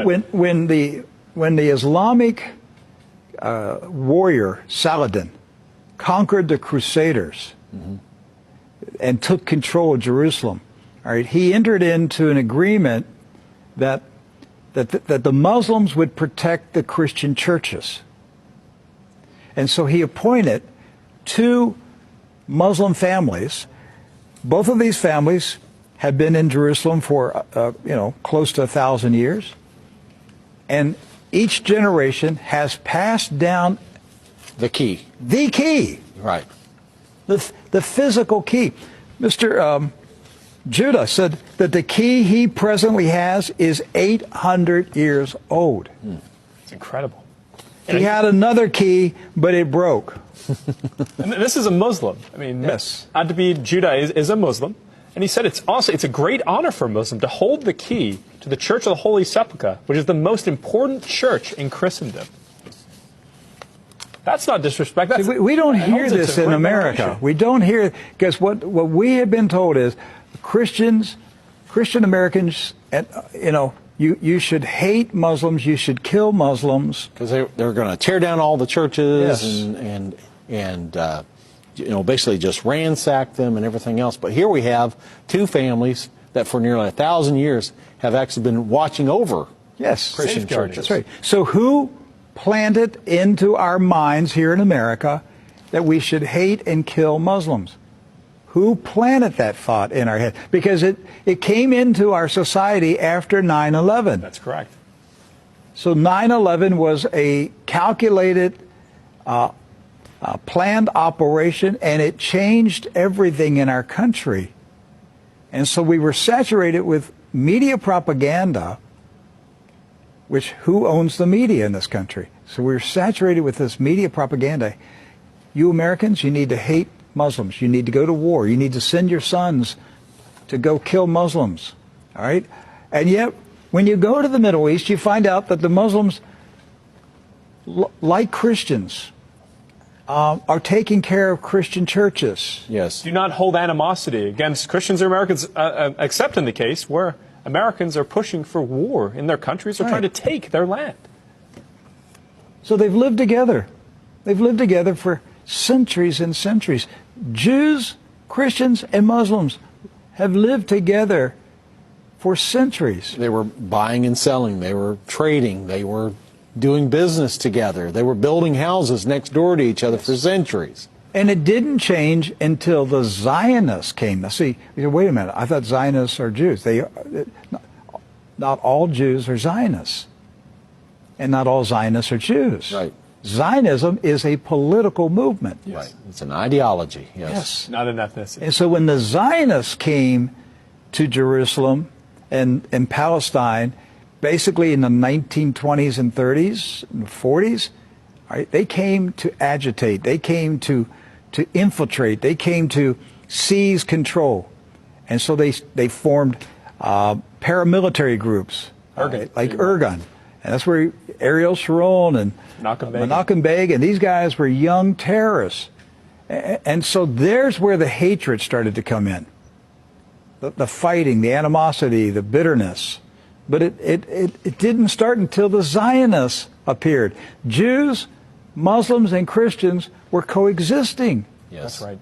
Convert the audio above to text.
When the Islamic warrior Saladin conquered the Crusaders and took control of Jerusalem, all right, he entered into an agreement that the Muslims would protect the Christian churches. And so he appointed two Muslim families. Both of these families have been in Jerusalem for, close to 1,000 years. And each generation has passed down the key. The key. Right. The physical key. Mr. Judah said that the key he presently has is 800 years old. It's incredible. He had another key, but it broke. And this is a Muslim. I mean, yes. Adbi Judah is a Muslim. And he said it's a great honor for a Muslim to hold the key to the Church of the Holy Sepulchre, which is the most important church in Christendom. That's not disrespect. That's, we don't hear this in America. We don't hear, because what we have been told is Christian Americans, you should hate Muslims, you should kill Muslims. Because they're going to tear down all the churches yes. and basically just ransack them and everything else. But here we have two families that for nearly 1,000 years have actually been watching over Christian churches. That's right. So who planted into our minds here in America that we should hate and kill Muslims? Who planted that thought in our head? Because it came into our society after 9/11. That's correct. So 9/11 was a calculated, planned operation, and it changed everything in our country. And so we were saturated with media propaganda, which who owns the media in this country? So we're saturated with this media propaganda. You Americans, you need to hate Muslims. You need to go to war. You need to send your sons to go kill Muslims. All right? And yet, when you go to the Middle East, you find out that the Muslims, like Christians, are taking care of Christian churches. Yes. Do not hold animosity against Christians or Americans, except in the case where Americans are pushing for war in their countries or trying to take their land. So they've lived together. They've lived together for centuries and centuries. Jews, Christians, and Muslims have lived together for centuries. They were buying and selling. They were trading. They were doing business together. They were building houses next door to each other for centuries. And it didn't change until the Zionists came. Now, see, you say, wait a minute, I thought Zionists are Jews. Not all Jews are Zionists. And not all Zionists are Jews. Right. Zionism is a political movement. Yes. Right. It's an ideology. Yes. Not an ethnicity. And so when the Zionists came to Jerusalem and Palestine, basically in the 1920s and 30s and 40s, right, they came to agitate. They came to infiltrate. They came to seize control. And so they formed paramilitary groups, like Irgun. And that's where Ariel Sharon and Menachem Begin, these guys were young terrorists. And so there's where the hatred started to come in. The fighting, the animosity, the bitterness. But it didn't start until the Zionists appeared. Jews, Muslims, and Christians were coexisting. Yes. That's right.